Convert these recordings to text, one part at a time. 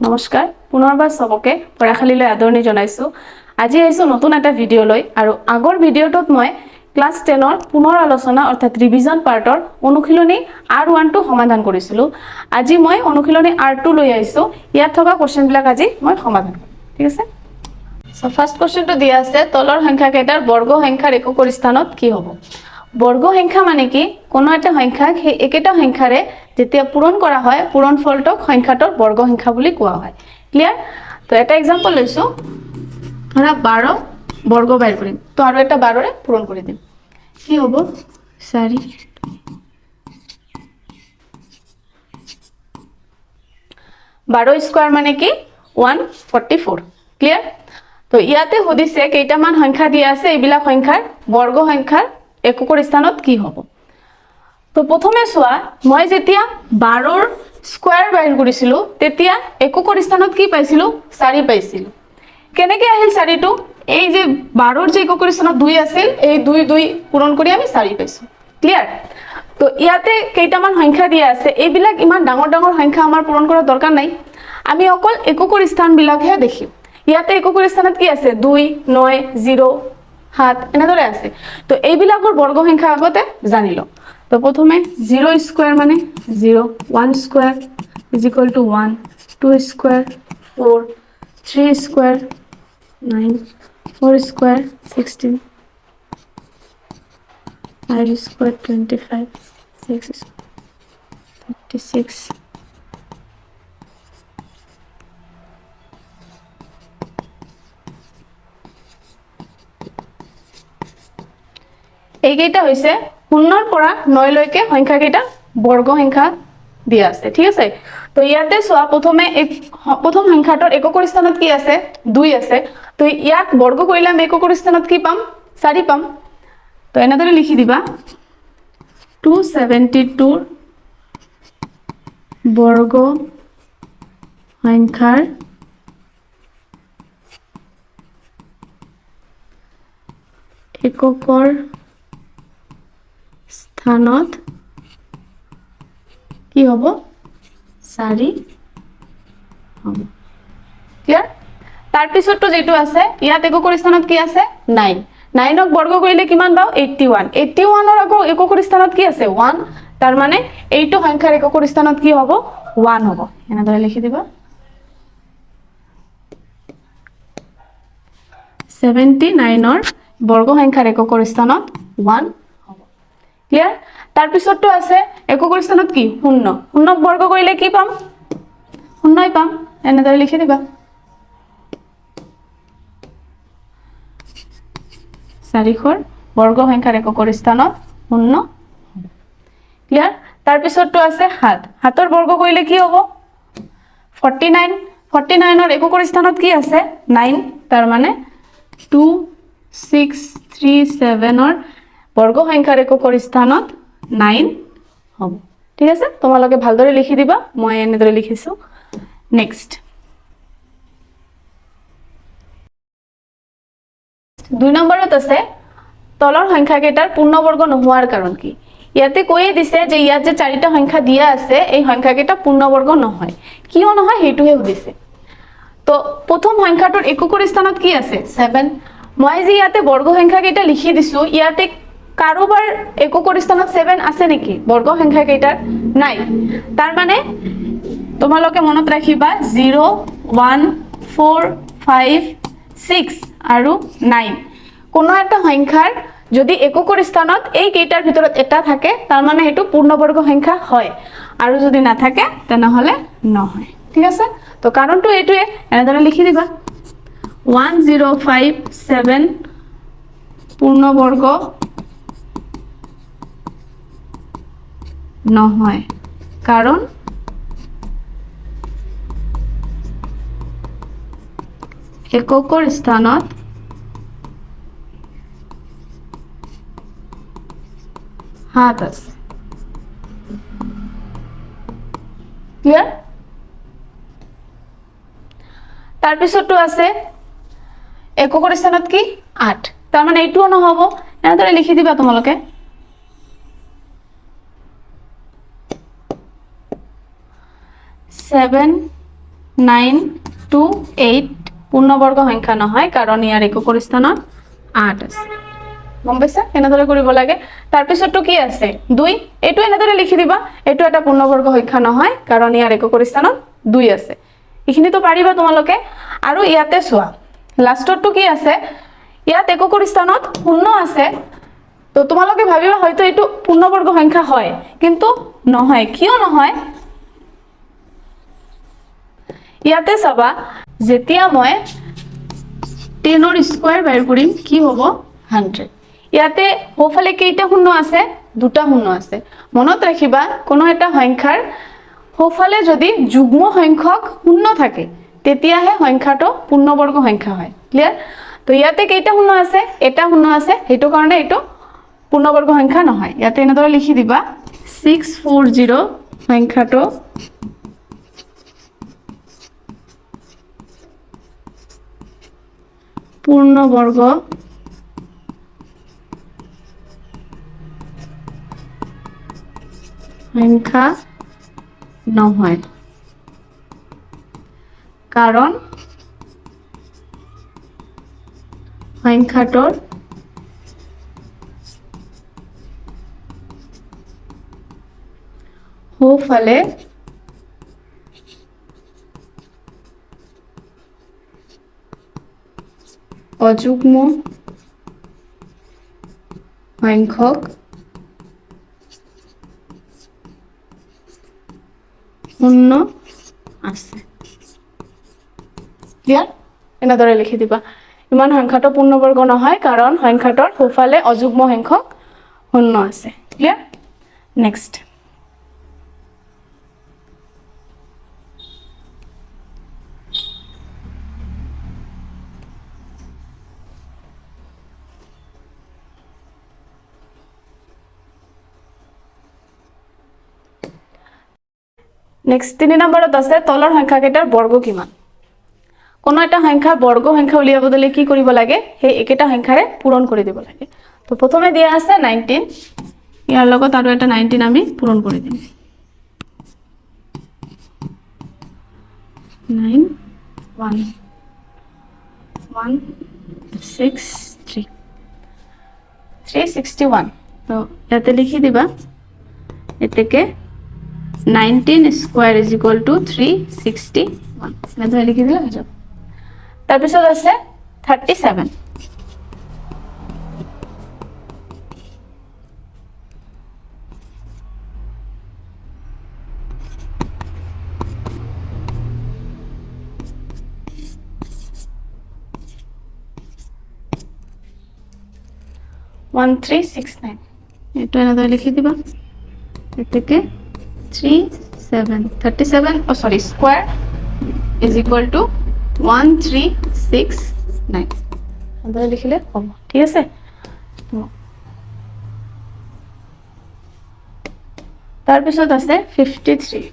নমস্কাৰ পুনৰবাৰ সবকে পঢ়াশালীলৈ আদৰণি জনাইছো আজি আহিছো নতুন এটা ভিডিও লৈ আৰু আগৰ ভিডিওটোত মই ক্লাস 10 ৰ পুনৰ আলোচনা অৰ্থাৎ ৰিভিজন পাৰ্টৰ অনুশীলনী R1 টো সমাধান কৰিছিলো আজি মই অনুশীলনী R2 লৈ আহিছো ইয়াত থকা কোৱেশ্চন বিলাক আজি মই সমাধান কৰিম ঠিক আছে সো ফাৰ্স্ট কোৱেশ্চন টো দিয়া আছে তলৰ সংখ্যা কেইটাৰ বৰ্গ সংখ্যাৰ একক স্থানত কি হ'ব বৰ্গ সংখ্যা মানে কি কোনো এটা সংখ্যাক সেই একেটা সংখ্যাৰে যেতিয়া পূৰণ কৰা হয় পূৰণ ফলটোক সংখ্যাটোৰ বৰ্গ সংখ্যা বুলি কোৱা হয় ক্লিয়াৰ তো এটা एग्जांपल লৈছো ধৰা 12 বৰ্গ বাইৰ কৰিম তো আৰু এটা 12 ৰে পূৰণ কৰি দিম কি হ'ব 4 12 স্কয়াৰ মানে কি 144 ক্লিয়াৰ তো ইয়াতে হদিছে কেইটামান সংখ্যা দিয়া আছে এইবিলাক সংখ্যাৰ বৰ্গ সংখ্যাৰ এককৰ স্থানত কি হ'ব তো প্ৰথমে সোৱা মই যেতিয়া 12 ৰ স্কয়াৰ বাইৰ কৰিছিলো তেতিয়া এককৰ স্থানত কি পাইছিলো 4 পাইছিলো কেনেকৈ আহিল 4 টো এই যে 12 ৰ যে এককৰ স্থানত 2 আছিল এই 2 2 পূৰণ কৰি আমি 4 পাইছো ক্লিয়াৰ তো ইয়াতে কেইটামান সংখ্যা দিয়া আছে এইবিলাক ইমান ডাঙৰ ডাঙৰ সংখ্যা আমাৰ পূৰণ কৰাৰ দৰকাৰ নাই আমি অকল এককৰ স্থান বিলাকহে দেখিম ইয়াতে এককৰ স্থানত কি আছে 2 9 0 7 এনেদৰে আছে তো এইবিলাকৰ বৰ্গ সংখ্যা আগতে জানি ল তো প্ৰথমে 0 স্কয়াৰ মানে 0 1 square = 1 2 square 4 3 square 9 4 square 16 5 square 25 6 36 এইকেইটা হৈছে 0 ৰ পৰা 9 লৈকে সংখ্যা কেইটা বৰ্গ সংখ্যা দিয়া আছে ঠিক আছে তো ইয়াতে সোৱা প্ৰথম সংখ্যাটোৰ এককৰ স্থানত কি আছে 2 আছে তো ইয়াক বৰ্গ কৰিলে আমি এককৰ স্থানত কি পাম 4 পাম তো এনেদৰে লিখি দিবা 272 বৰ্গ সংখ্যাৰ এককৰ স্থানত কি হ'ব 4 হ'ব ক্লিয়াৰ তাৰ পিছৰটো যেটো আছে ইয়াত এককৰ স্থানত কি আছে 9 9ক বৰ্গ কৰিলে কিমান পাও 81 81 ৰ আকৌ এককৰ স্থানত কি আছে 1 তাৰ মানে এইটো সংখ্যাৰ এককৰ স্থানত কি হ'ব 1 হ'ব এনেদৰে লিখি দিবা 79 ৰ বৰ্গ সংখ্যাৰ এককৰ স্থানত 1 হ'ব ক্লিয়াৰ তাৰ পিছৰটো আছে এককৰ স্থানত কি 0 0ক বৰ্গ কৰিলে কি পাম 0 পাম এনেদৰে লিখি দিবা 4ৰ বৰ্গ সংখ্যাৰ এককৰ স্থানত 0 ক্লিয়াৰ তাৰ পিছৰটো আছে 7 7ৰ বৰ্গ কৰিলে কি হ'ব 49 49ৰ এককৰ স্থানত কি আছে 9 তাৰ মানে 2 6 3 7 ৰ বৰ্গ সংখ্যাৰ এককৰ স্থানত 9 হ'ব ঠিক আছে তোমালোকে ভালদৰে লিখি দিবা মই এনেদৰে লিখিছো নেক্সট 2 নম্বৰত আছে তলৰ সংখ্যা কেইটাৰ পূৰ্ণবৰ্গ নোহোৱাৰ কাৰণ কি ইয়াতে কৈয়ে দিছে যে ইয়াত যে চাৰিটা সংখ্যা দিয়া আছে এই সংখ্যা কেইটা পূৰ্ণবৰ্গ নহয় কিয় নহয় হেতুহে সুধিছে তো প্ৰথম সংখ্যাটোৰ এককৰ স্থানত কি আছে 7 মই যে ইয়াতে বৰ্গ সংখ্যা কেইটা লিখি দিছো ইয়াতে কাৰোবাৰ এককৰ স্থানত 7 আছে নেকি বৰ্গ সংখ্যা কেইটাৰ নাই তাৰ মানে তোমালোকে মনত ৰাখিবা 0 1 4 5 6 আৰু 9 কোনো এটা সংখ্যাৰ যদি এককৰ স্থানত এই কেইটাৰ ভিতৰত এটা থাকে তাৰ মানে হেতু পূৰ্ণবৰ্গ সংখ্যা হয় আৰু যদি না থাকে তেনহলে নহয় ঠিক আছে তো কাৰণটো এটোৱে এনেদৰে লিখি দিবা 1057 পূৰ্ণবৰ্গ নহয় কাৰণ এককৰ স্থানত 7 আছে ক্লিয়াৰ তাৰ পিছৰটো আছে এককৰ স্থানত কি 8 তাৰ মানে এইটোও নহব এনেদৰে লিখি দিবা তোমালোকে 7 9 2 8 পূৰ্ণবৰ্গ সংখ্যা নহয় কাৰণ ইয়াৰ এককৰ স্থানত 8 আছে গম পাইছা এনেদৰে কৰিব লাগে তাৰ পিছতটো কি আছে 2 এটো এনেদৰে লিখি দিবা এটো এটা পূৰ্ণবৰ্গ সংখ্যা নহয় কাৰণ ইয়াৰ এককৰ স্থানত 2 আছে ইখিনি তো পাৰিবা তোমালোকে আৰু ইয়াতে চোৱা লাষ্টৰটো কি আছে ইয়াত এককৰ স্থানত 0 আছে তো তোমালোকে ভাবিবা হয়তো এটো পূৰ্ণবৰ্গ সংখ্যা হয় কিন্তু নহয় কিয় নহয় ইয়াতে চাবা যেতিয়া মই 10 ৰ স্কয়াৰ বাহিৰ কৰিম কি হ'ব 100 ইয়াতে হোফালে কেইটা শূন্য আছে দুটা শূন্য আছে মনত ৰাখিবা কোনো এটা সংখ্যাৰ হোফালে যদি যুগ্ম সংখ্যক শূন্য থাকে তেতিয়াহে সংখ্যাটো পূৰ্ণবৰ্গ সংখ্যা হয় ক্লিয়াৰ তো ইয়াতে কেইটা শূন্য আছে এটা শূন্য আছে হেতু কাৰণে এটো পূৰ্ণবৰ্গ সংখ্যা নহয় ইয়াতে এনেদৰে লিখি দিবা 640 সংখ্যাটো পূৰ্ণবৰ্গ সংখ্যা নহয় কাৰণ সংখ্যাটোৰ হোফালে অযুগ্ম সংখ্যক শূন্য আছে ক্লিয়াৰ এনেদৰে লিখি দিবা ইমান সংখ্যাটো পূৰ্ণবৰ্গ নহয় কাৰণ সংখ্যাটোৰ হোফালে অযুগ্ম সংখ্যক শূন্য আছে ক্লিয়াৰ নেক্সট নেক্সট 3 নম্বৰত আছে তলৰ সংখ্যা কেইটাৰ বৰ্গ কিমান কোনো এটা সংখ্যাৰ বৰ্গ সংখ্যা উলিয়াবলৈ কি কৰিব লাগে সেই একেটা সংখ্যাৰে পূৰণ কৰি দিব লাগে তো প্ৰথমে দিয়া আছে 19 ইয়াৰ লগত আৰু এটা 19 আমি পূৰণ কৰি দিম 9 1 1 6 3 361 তো ইয়াতে লিখি দিবা এতেকে 19 square is equal to 361 এনেদৰে লিখি দিলে হৈ যাব তাৰ পিছত আছে 37 1369 এটো এনেদৰে লিখি দিবা এতেকে 37 square is equal to 1369 আদা লিখিলে হ'ব ঠিক আছে তাৰ পিছত আছে 53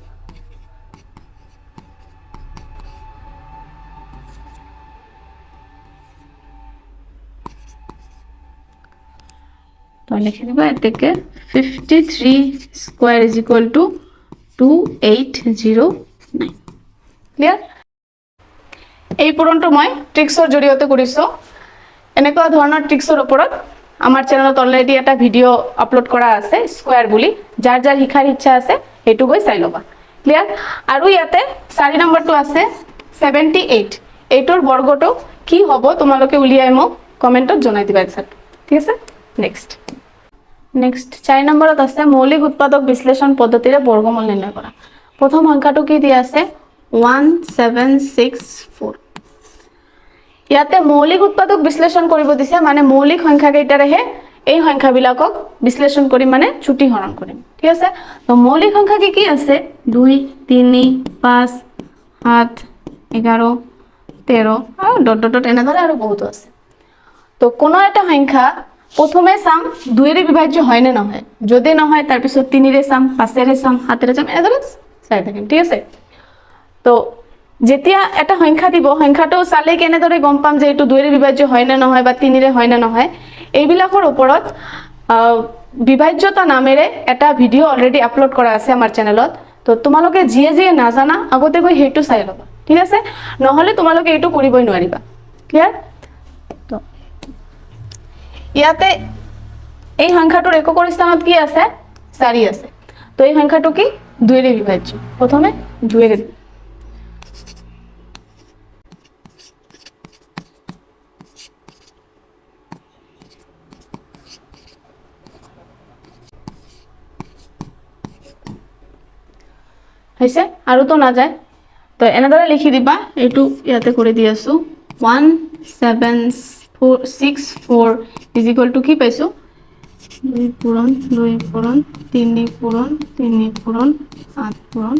তো লিখি দিবা এতেকে 53 square is equal to 2809 clear এই পূৰণটো মই ট্ৰিক্সৰ জৰিয়তে কৰিছো এনেকুৱা ধৰণৰ ট্ৰিক্সৰ ওপৰত আমাৰ চেনেলত অলৰেডি এটা ভিডিও আপলোড কৰা আছে স্কয়াৰ বুলি যাৰ যাৰ শিকাৰ ইচ্ছা আছে হেতু গৈ চাই লবা ক্লিয়াৰ আৰু ইয়াতে 4 নম্বৰটো আছে 78 এইটোৰ বৰ্গটো কি হ'ব তোমালোকে উলিয়াই মোক কমেন্টত জনাই দিবা এক্সাক্ট ঠিক আছে নেক্সট 4 নম্বৰত আছে মৌলিক উৎপাদক বিশ্লেষণ পদ্ধতিৰে বৰ্গমূল নিৰ্ণয় কৰা প্ৰথম সংখ্যাটো কি দিয়া আছে 1764 ইয়াতে মৌলিক উৎপাদক বিশ্লেষণ কৰিব দিছে মানে মৌলিক সংখ্যা কেইটাৰেহে এই সংখ্যাবিলাকক বিশ্লেষণ কৰি মানে ছুটি হৰণ কৰিম ঠিক আছে তো মৌলিক সংখ্যা কি আছে 2 3 5 7 11 13 আৰু ডট এনেদৰে আৰু বহুত আছে তো কোনো এটা সংখ্যা প্ৰথমে সাম 2 ৰে বিভাজ্য হয় নে নহয় যদি নহয় তাৰ পিছত 3 ৰে সাম 5 ৰে সাম 7 ৰে সাম এনেদৰে চাই থাকিম ঠিক আছে তো যেতিয়া এটা সংখ্যা দিব সংখ্যাটো চালে কেনেদৰে গম পাম যে এটো 2 ৰে বিভাজ্য হয় নে নহয় বা 3 ৰে হয় নে নহয় এইবিলাকৰ ওপৰত বিভাজ্যতা নামেৰে এটা ভিডিও অলৰেডি আপলোড কৰা আছে আমাৰ চেনেলত তো তোমালোকে জিয়ে নাজানা আগতে গৈ হেতু চাই লবা ঠিক আছে, নহলে তোমালোকে এইটো কৰিবই নোৱাৰিবা। ক্লিয়াৰ? তো ইয়াতে এই সংখ্যাটোৰ এককৰ স্থানত কি আছে? 4 আছে। তো এই সংখ্যাটো কি? 2 ৰে বিভাজ্য। প্ৰথমে 2 ৰে হৈছে, আৰু তো না যায়। তো এনেদৰে লিখি দিবা, এইটো ইয়াতে কৰি দি আছো। 1764 ইজ ইকুৱেল টু কি পাইছো? 2 পূৰণ 2 পূৰণ 3 পূৰণ 3 পূৰণ 8 পূৰণ।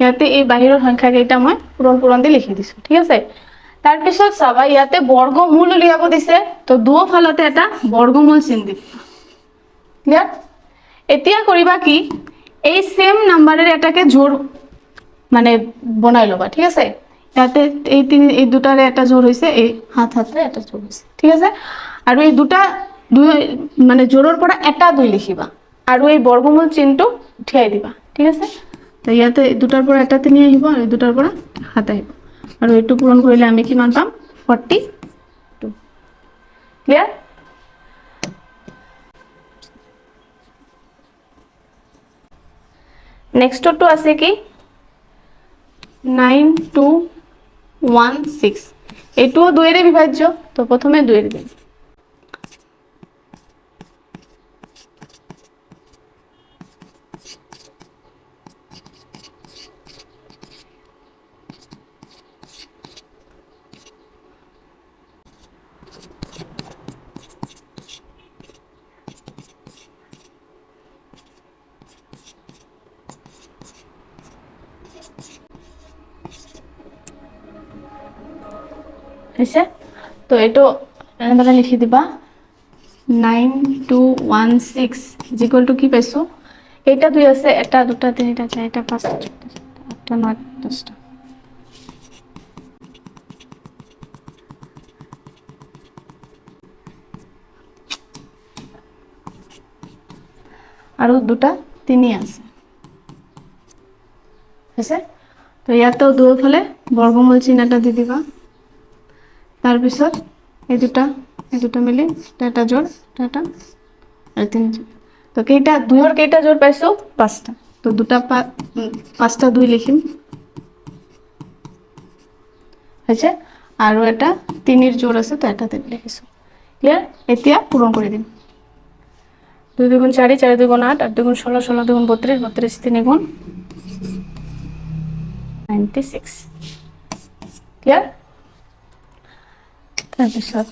ইয়াতে এই বাহিৰৰ সংখ্যা কেইটা মই পূৰণ দি লিখি দিছো। ঠিক আছে, তাৰ পিছত চাবা ইয়াতে বৰ্গমূল উলিয়াব দিছে। তো দুয়োফালতে এটা বৰ্গমূল চিন দিবা। ক্লিয়াৰ? এতিয়া কৰিবা কি, এই সেম নাম্বারের এটাকে জোর মানে বনাই লবা। ঠিক আছে, ইয়াতে এই দুটারে একটা জোর হয়েছে, এই হাতে একটা জোর হয়েছে। ঠিক আছে, আর এই দুটা মানে জোরের পর এটা 2 লিখিবা, আর এই বর্গমূল চিহ্নটো উঠিয়াই দিবা। ঠিক আছে, তো ইয়াতে দুটার পর একটা 3 আহিব, আর এই দুটার পর হাত আহিব, আর এইটো পূরণ কৰিলে আমি কিমান পাম? 42। ক্লিয়াৰ? নেক্সটটো আছে কি? 9216, এইটোও 2 ৰে বিভাজ্য। তো প্ৰথমে 2 ৰে দিম। হৈছে, তো এইটো এনেদৰে লিখি দিবা। 9216 ইজ ইকুৱেল টু কি পাইছো? কেইটা 2 আছে? এটা, দুটা, তিনিটা, চাৰিটা, পাঁচটা, ছয়টা, সাতটা, আঠটা, নটা, 10টা। আৰু দুটা 3 আছে। হৈছে, তো ইয়াতেও দুয়োফালে বৰ্গমূল চিহ্ন এটা দি দিবা। তাৰপিছত এই দুটা মিলি এটা জোৰ, এটা আৰু 3 জোৰ। তো কেইটা 2ৰ কেইটা জোৰ পাইছো? 5টা। তো 5টা 2 লিখিম। হৈছে, আৰু এটা 3ৰ জোৰ আছে, তো এটা 3 লিখিছো। ক্লিয়াৰ? এতিয়া পূৰণ কৰি দিম। 2 2 4, 4 2 8, 8 2 16, 16 2 32, 32 3 96। ক্লিয়াৰ? তাৰপিছত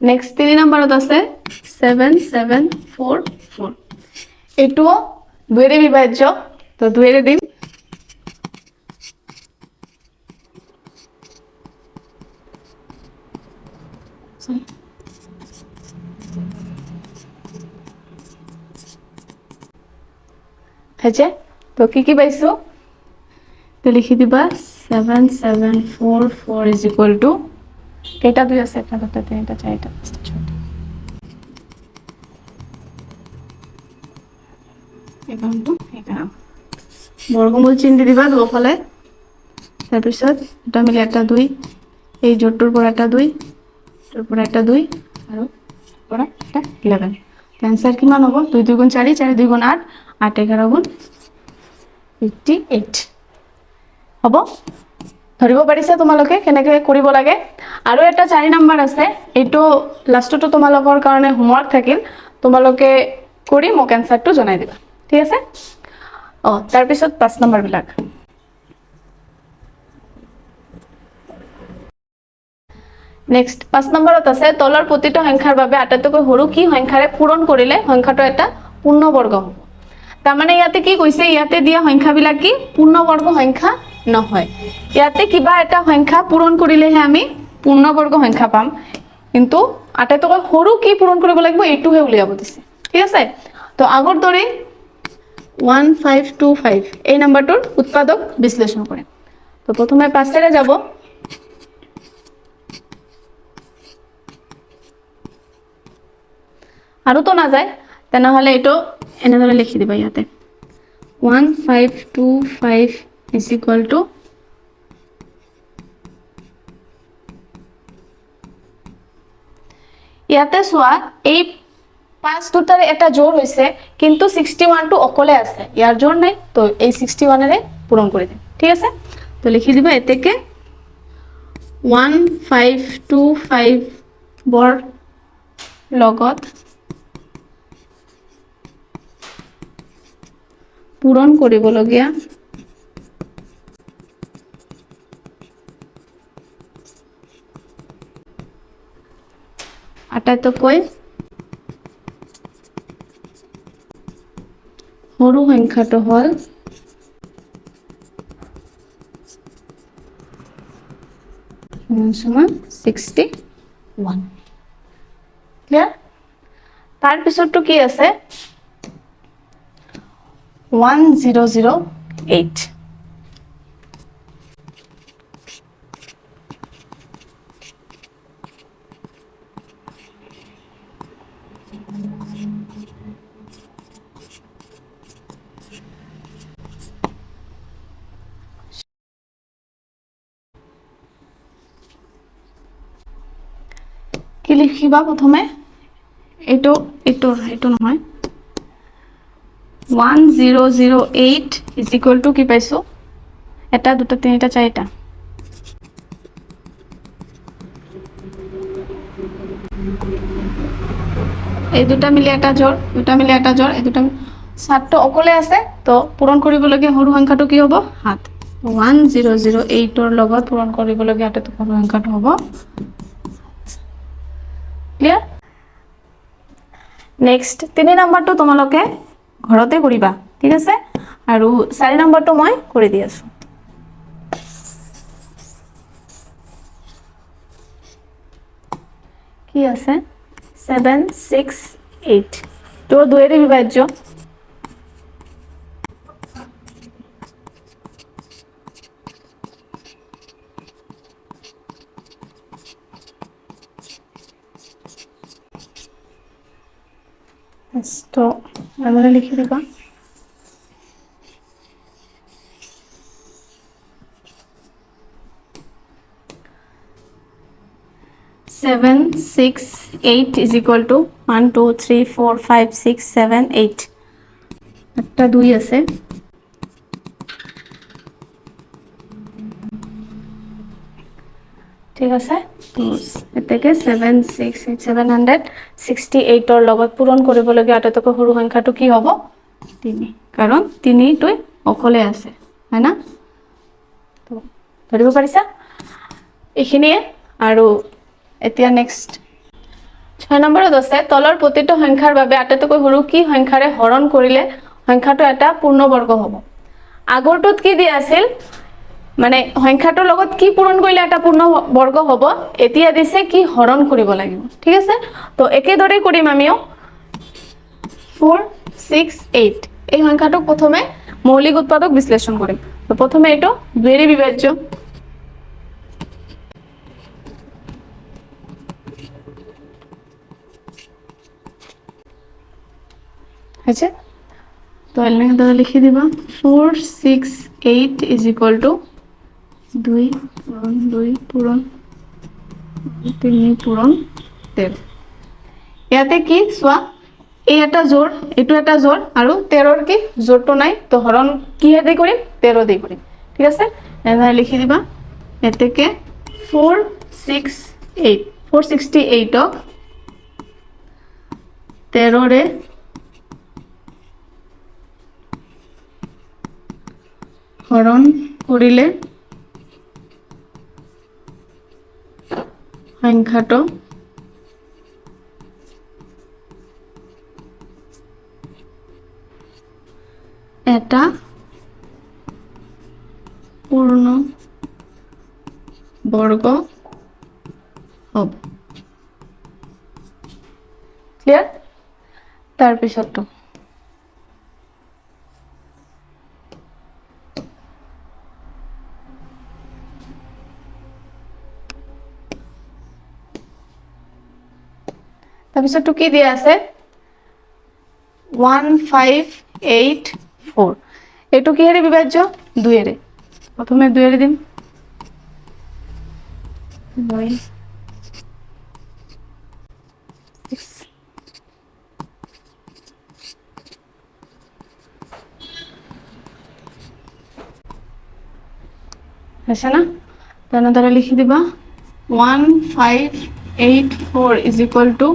নেক্সট 3 নম্বৰত আছে 7744, এইটোও 2 ৰে বিভাজ্য। তো 2 ৰে দিম। হৈছে, তো কি পাইছো? তো লিখি দিবা 7744 ইজ ইকুৱেল টু কেইটা 2 আছে? এটা, দুটা, তিনিটা, চাৰিটা, পাঁচটা, ছয়টা। বৰ্গমূল চিহ্ন দি দিবা দুফালে। তাৰপিছত দুটা মিলি একটা 2, এই জোৰটোৰ পৰা এটা 2, তোৰ পৰা একটা 2, আৰু পৰা একটা 11। আনসার কিমান হ'ব? 2 2 4, 4 2 8, 8 11 58 হ'ব। ধৰিব পাৰিছা তোমালোকে কেনেকৈ কৰিব লাগে? আৰু এটা 4 নম্বৰ আছে, এইটো লাষ্টটো তোমালোকৰ কাৰণে হোমৱৰ্ক থাকিল। তোমালোকে কৰি মোক এনসাৰটো জনাই দিবা। ঠিক আছে? তাৰপিছত 5 নম্বৰ বিলাক নেক্সট 5 নম্বৰত আছে তলৰ প্ৰতিটো সংখ্যাৰ বাবে আটাইতকৈ সৰু কি সংখ্যাৰে পূৰণ কৰিলে সংখ্যাটো এটা পূৰ্ণবৰ্গ হ'ব। তাৰ মানে ইয়াতে কি কৈছে? ইয়াতে দিয়া সংখ্যাবিলাক কি পূৰ্ণবৰ্গ সংখ্যা নহয়। ইয়াতে কিবা এটা সংখ্যা পূৰণ কৰিলেহে আমি পূৰ্ণবৰ্গ সংখ্যা পাম, কিন্তু আটাইতকৈ সৰু কি পূৰণ কৰিব লাগিব এইটোহে উলিয়াব দিছে। ঠিক আছে, তো আগৰ দৰে 1525 এই নাম্বাৰটোৰ উৎপাদক বিশ্লেষণ কৰিম। তো প্ৰথমে 5ৰে যাব, আৰু তো না যায়, তেনেহলে এইটো এনেদৰে লিখি দিবা ইয়াতে 1525 is equal to ইয়াতে চোৱা এই পাঁচ দুটাৰে এটা জোৰ হৈছে কিন্তু 61 টো অকলে আছে ইয়াৰ জোৰ নাই তো এই 61 এৰে পূৰণ কৰি দিম ঠিক আছে তো লিখি দিবা এতেকে 1525 বৰ লগত পূৰণ কৰিবলগীয়া আটাইতকৈ সৰু সংখ্যাটো হ'ল 61 ক্লিয়াৰ তাৰ পিছতটো কি আছে 1008 কি লিখিবা প্ৰথমে এটো নহয় 1008 is equal to কি পাইছো এটা দুটা তিনিটা চাৰিটা এই দুটা মিলি এটা জোৰ এই দুটা সাতটো অকলে আছে তো পূৰণ কৰিবলগীয়া সৰু সংখ্যাটো কি হ'ব 7 1008 ৰ লগত পূৰণ কৰিবলগীয়া এটা সৰু সংখ্যাটো হ'ব ক্লিয়াৰ নেক্সট 3 নম্বৰটো তোমালোকে ঘৰতে কৰিবা ঠিক আছে আৰু 4 নম্বৰটো মই কৰি দি আছো কি আছে 768 তো দুইৰে বিভাজ্য তো আমরা লিখি দিবা 768 is equal to 1 2 3 4 5 6 7 8 একটা 2 আছে ঠিক আছে তো এতেকে 768 ৰ লগত পূৰণ কৰিবলগীয়া আটাইতকৈ সৰু সংখ্যাটো কি হ'ব 3 কাৰণ 3 টো অকলে আছে হয় না তো ধৰিব পাৰিছা এইখিনিয়ে আৰু এতিয়া নেক্সট 6 নম্বৰত আছে তলৰ প্ৰতিটো সংখ্যাৰ বাবে আটাইতকৈ সৰু কি সংখ্যাৰে হৰণ কৰিলে সংখ্যাটো এটা পূৰ্ণবৰ্গ হ'ব আগৰটোত কি দিয়া আছিল মানে সংখ্যাটোৰ লগত কি পূৰণ কৰিলে এটা পূৰ্ণবৰ্গ হ'ব এতিয়া দিছে কি হৰণ কৰিব লাগিব ঠিক আছে তো একেদৰে কৰিম আমিও 468 এই সংখ্যাটো প্ৰথমে মৌলিক উৎপাদক বিশ্লেষণ কৰিম তো প্ৰথমে এটো দুইৰে বিভাজ্য আছে তো এলনে লিখি দিবা 468 is equal to 2 পূৰণ 3 পূৰণ 13 ইয়াতে কি সোয়া এই এটা জোৰ এটো এটা জোৰ আৰু 13 ৰ কি জোৰটো নাই তো হৰণ কি হেদি কৰিম 13 দি কৰিম ঠিক আছে এনে লিখি দিবা এতেকে 468 ক 13 ৰে হৰণ কৰিলে সংখ্যাটো এটা পূৰ্ণ বৰ্গ হ'ব ক্লিয়াৰ তাৰ পিছতো তাৰপিছতো কি দিয়া আছে 1584 এইটো কিহেৰে বিভাজ্য 2 এৰে প্ৰথমে 2 এৰে দিম 9 6 আছে না তেনেদৰে লিখি দিবা 1584 is equal to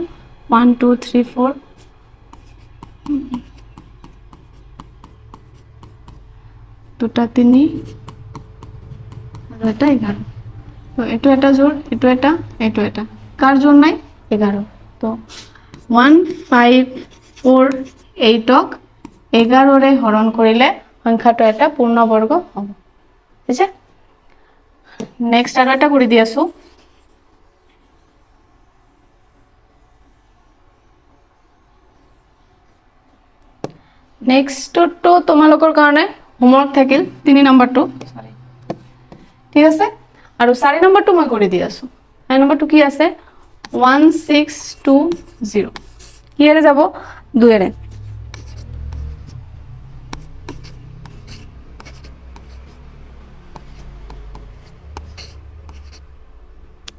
1 2 3 4 দুটা 3 আৰু এটা 11 তো এটো এটা জোড় এটো এটা কাৰ জোড় নাই 11 তো 1548 ক 11 ৰে হৰণ কৰিলে সংখ্যাটো এটা পূৰ্ণবৰ্গ হ'ব ঠিক আছে নেক্সট আৰু এটা কৰি দি আছো নেক্সট তো তোমালোকৰ কাৰণে হোমৱৰ্ক থাকিল 3 নম্বৰটো ঠিক আছে আৰু 4 নম্বৰটো মই কৰি দি আছো 4 নম্বৰটো কি আছে 1620 কি এৰে যাব 2 এৰে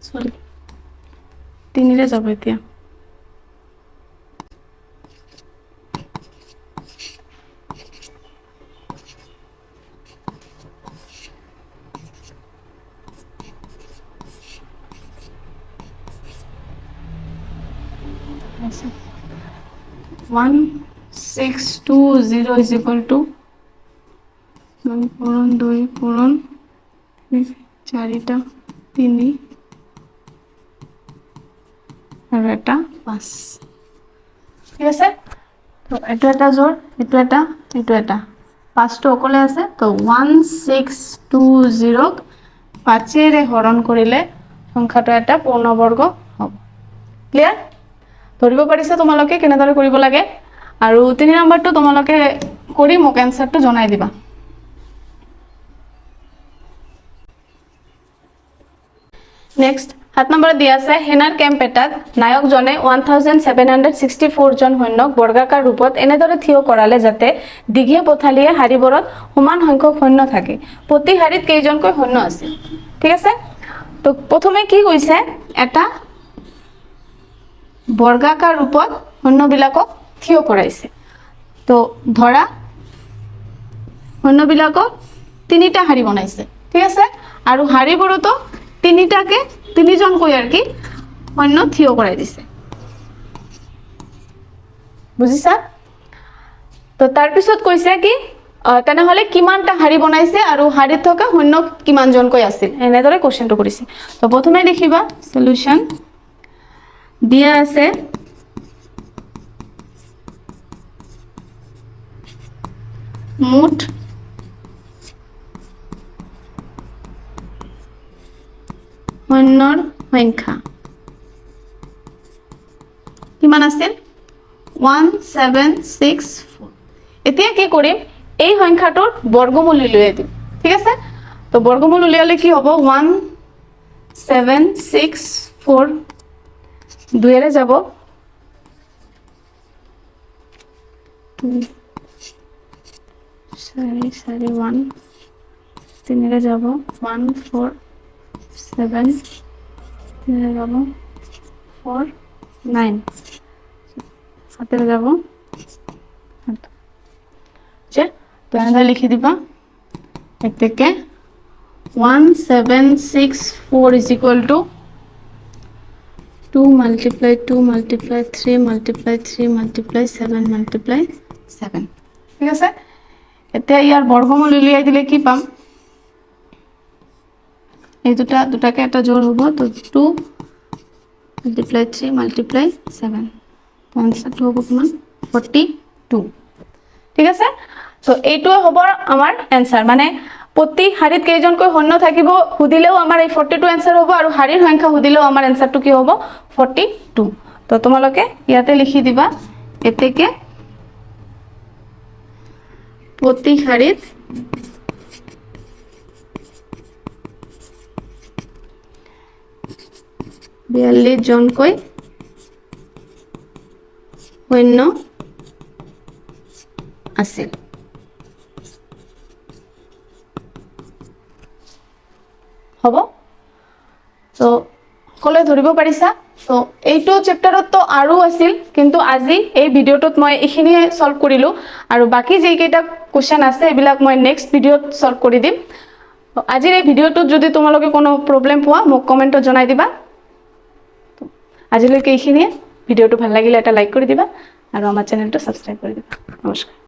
সরি 3 রে যাব এতিয়া ऐसा 1620 is equal to 9 পূরণ 2 পূরণ 4টা 3 আর এটা 5 ঠিক আছে তো এটা এটা জোড় এটা 5টো অকলে আছে তো 1620 ক 5 এৰে হৰণ কৰিলে সংখ্যাটো এটা পূৰ্ণবৰ্গ হ'ব ক্লিয়াৰ ধৰিব পাৰিছা তোমালোকে কেনেদৰে কৰিব লাগে আৰু 3 নম্বৰটো তোমালোকে কৰি মোক এনসাৰটো জনাই দিবা নেক্সট 7 নম্বৰ দিয়া আছে হেনাৰ কেম্প এটাত নায়কজনে 1764 জন সৈন্যক বৰ্গাকাৰ ৰূপত এনেদৰে থিয় কৰালে যাতে দীঘে পথালিয়ে হাৰিবোৰত সমান সংখ্যক সৈন্য থাকে প্ৰতি হাৰিত কেইজনকৈ সৈন্য আছে ঠিক আছে তো প্ৰথমে কি কৈছে এটা বৰ্গাকাৰ ৰূপত সৈন্যবিলাকক থিয় কৰাইছে তো ধৰা সৈন্যবিলাকক তিনিটা হাৰি বনাইছে ঠিক আছে আৰু হাৰিবোৰতো তিনিটাকে তিনিজন কৈ আৰ কি সৈন্য থিয় কৰাই দিছে বুজিছা তো তাৰ পিছত কৈছে কি তেনেহলে কিমানটা হাৰি বনাইছে আৰু হাৰিত থকা সৈন্য কিমান জন কৈ আছিল এনেদৰে কোশ্চেনটো কৰিছে তো প্ৰথমে দেখিবা সলিউশন দিয়া আছে মুঠ সৈন্যৰ সংখ্যা কিমান আছিল 1764 এতিয়া কি কৰিম এই সংখ্যাটোৰ বৰ্গমূল উলিয়াই দিম ঠিক আছে তো বৰ্গমূল উলিয়ালে কি হ'ব 1764 2 এৰে যাব 441 3 এৰে যাব 14 7 3 যাব 4 9 7 যাব যে তো এনে লিখি দিবা এতেকে 1764 is equal to 2 multiply 2 multiply 3 multiply 3 multiply 7 multiply 7 ঠিক আছে এতিয়া ইয়াৰ বৰ্গমূল উলিয়াই দিলে কি পাম এই দুটাকে এটা জোড় হবো তো 2 multiply 3 multiply 7 তো আনসারটো হবো কিমান 42 ঠিক আছে তো এইটো হবো আমাৰ আনসাৰ মানে প্ৰতি হাৰিত কেইজনকৈ সৈন্য থাকিব হুদিলেও আমাৰ এই 42 আনসাৰ হবো আৰু হাৰিৰ সংখ্যা হুদিলেও আমাৰ আনসাৰটো কি হবো 42 তো তোমালোকে ইয়াতে লিখি দিবা এতেকে প্ৰতি হাৰিত 42 জনকৈ সৈন্য আছিল হ'ব তো সকলোৱে ধৰিব পাৰিছা তো এইটো চেপ্টাৰত তো আৰু আছিল কিন্তু আজি এই ভিডিঅ'টোত মই এইখিনিয়ে সলভ কৰিলো আৰু বাকি যেই কেইটা কোশ্চেন আছে এইবিলাক মই নেক্সট ভিডিঅ'ত সলভ কৰি দিম আজিৰ এই ভিডিঅ'টোত যদি তোমালোকে কোনো প্ৰবলেম পোৱা মোক কমেন্টত জনাই দিবা আজিলৈকে এইখিনিয়ে ভিডিঅ'টো ভাল লাগিলে এটা লাইক কৰি দিবা আৰু আমাৰ চেনেলটো সাবস্ক্ৰাইব কৰি দিবা নমস্কাৰ